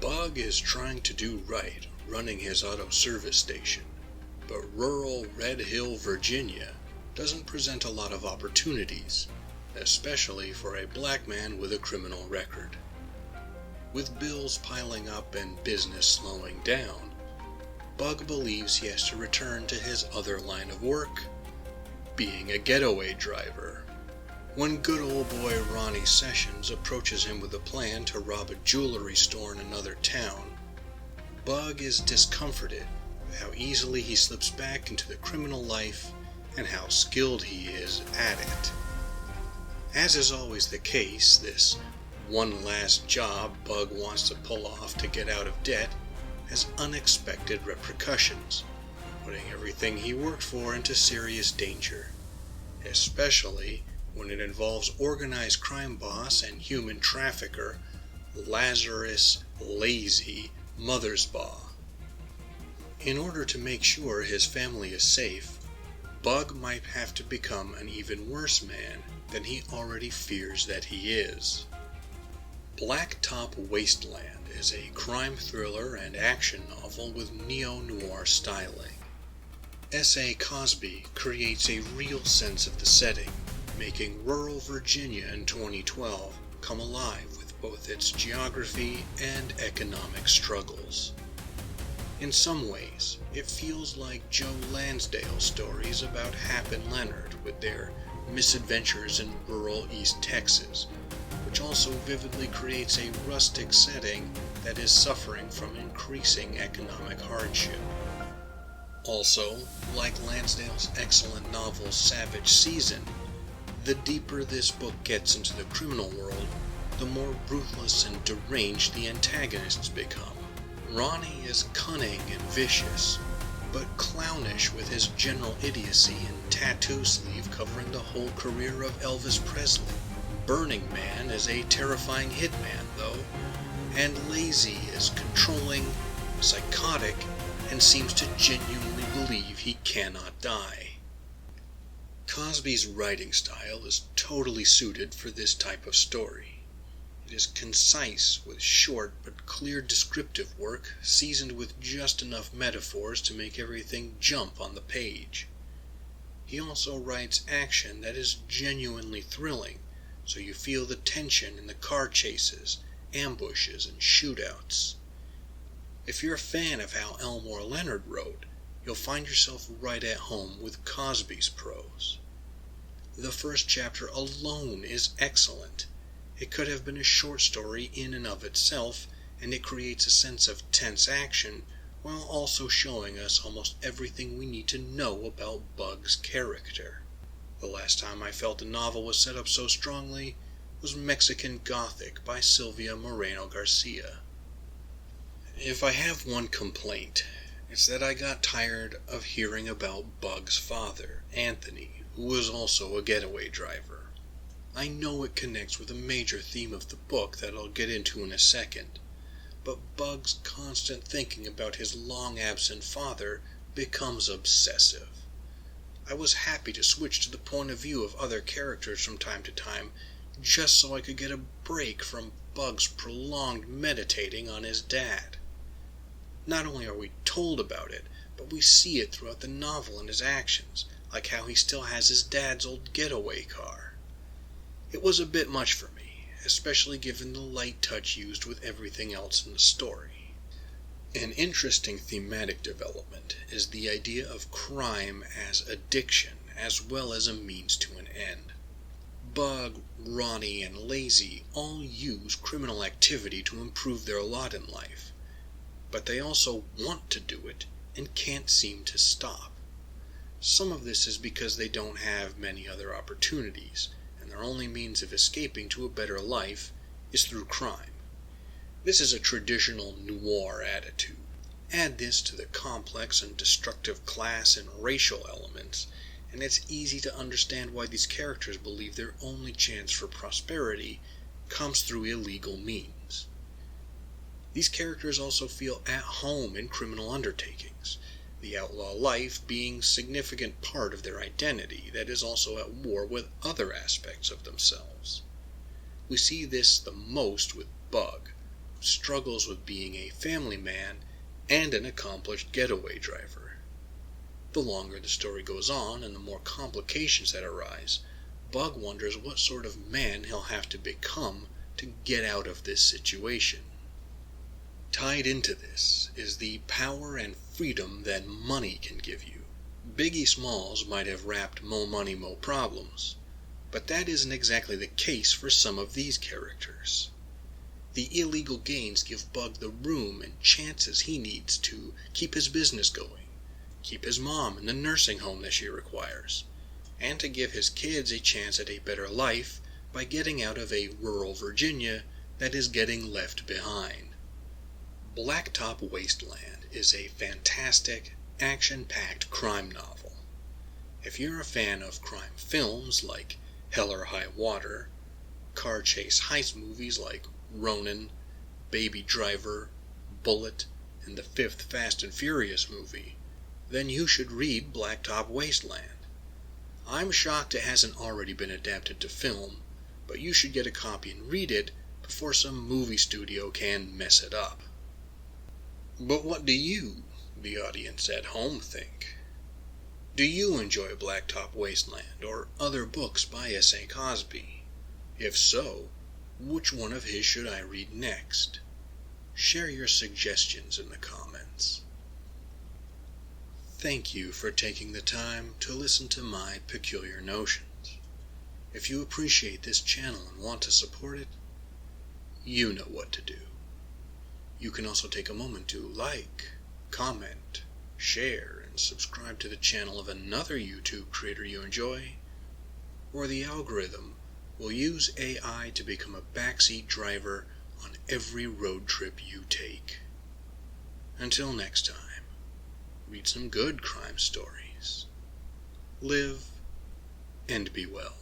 Bug is trying to do right, running his auto service station, but rural Red Hill, Virginia doesn't present a lot of opportunities, especially for a black man with a criminal record. With bills piling up and business slowing down, Bug believes he has to return to his other line of work, being a getaway driver. When good old boy Ronnie Sessions approaches him with a plan to rob a jewelry store in another town, Bug is discomforted with how easily he slips back into the criminal life and how skilled he is at it. As is always the case, this one last job Bug wants to pull off to get out of debt has unexpected repercussions, putting everything he worked for into serious danger, especially when it involves organized crime boss and human trafficker Lazarus Lazy Mothersbaugh. In order to make sure his family is safe, Bug might have to become an even worse man than he already fears that he is. Blacktop Wasteland is a crime thriller and action novel with Neo Noir styling. S.A. Cosby creates a real sense of the setting, making rural Virginia in 2012 come alive with both its geography and economic struggles. In some ways, it feels like Joe Lansdale stories about Hap and Leonard with their misadventures in rural East Texas, which also vividly creates a rustic setting that is suffering from increasing economic hardship. Also, like Lansdale's excellent novel Savage Season, the deeper this book gets into the criminal world, the more ruthless and deranged the antagonists become. Ronnie is cunning and vicious, but clownish with his general idiocy and tattoo sleeve covering the whole career of Elvis Presley. Burning Man is a terrifying hitman, though, and Lazy is controlling, psychotic, and seems to genuinely believe he cannot die. Cosby's writing style is totally suited for this type of story. It is concise with short but clear descriptive work seasoned with just enough metaphors to make everything jump on the page. He also writes action that is genuinely thrilling, so you feel the tension in the car chases, ambushes, and shootouts. If you're a fan of how Elmore Leonard wrote, you'll find yourself right at home with Cosby's prose. The first chapter alone is excellent. It could have been a short story in and of itself, and it creates a sense of tense action while also showing us almost everything we need to know about Bug's character. The last time I felt a novel was set up so strongly was Mexican Gothic by Sylvia Moreno-Garcia. If I have one complaint, it's that I got tired of hearing about Bug's father, Anthony, who was also a getaway driver. I know it connects with a major theme of the book that I'll get into in a second, but Bug's constant thinking about his long-absent father becomes obsessive. I was happy to switch to the point of view of other characters from time to time, just so I could get a break from Bug's prolonged meditating on his dad. Not only are we told about it, but we see it throughout the novel in his actions, like how he still has his dad's old getaway car. It was a bit much for me, especially given the light touch used with everything else in the story. An interesting thematic development is the idea of crime as addiction, as well as a means to an end. Bug, Ronnie, and Lazy all use criminal activity to improve their lot in life, but they also want to do it and can't seem to stop. Some of this is because they don't have many other opportunities, and their only means of escaping to a better life is through crime. This is a traditional noir attitude. Add this to the complex and destructive class and racial elements, and it's easy to understand why these characters believe their only chance for prosperity comes through illegal means. These characters also feel at home in criminal undertakings, the outlaw life being a significant part of their identity that is also at war with other aspects of themselves. We see this the most with Bug, struggles with being a family man and an accomplished getaway driver. The longer the story goes on and the more complications that arise, Bug wonders what sort of man he'll have to become to get out of this situation. Tied into this is the power and freedom that money can give you. Biggie Smalls might have rapped "Mo money, mo problems," but that isn't exactly the case for some of these characters. The illegal gains give Bug the room and chances he needs to keep his business going, keep his mom in the nursing home that she requires, and to give his kids a chance at a better life by getting out of a rural Virginia that is getting left behind. Blacktop Wasteland is a fantastic, action-packed crime novel. If you're a fan of crime films like Hell or High Water, car chase heist movies like Ronin, Baby Driver, Bullet, and the fifth Fast and Furious movie, then you should read Blacktop Wasteland. I'm shocked it hasn't already been adapted to film, but you should get a copy and read it before some movie studio can mess it up. But what do you, the audience at home, think? Do you enjoy Blacktop Wasteland or other books by S.A. Cosby? If so, which one of his should I read next? Share your suggestions in the comments. Thank you for taking the time to listen to my peculiar notions. If you appreciate this channel and want to support it, you know what to do. You can also take a moment to like, comment, share, and subscribe to the channel of another YouTube creator you enjoy, or the algorithm will use AI to become a backseat driver on every road trip you take. Until next time, read some good crime stories. Live and be well.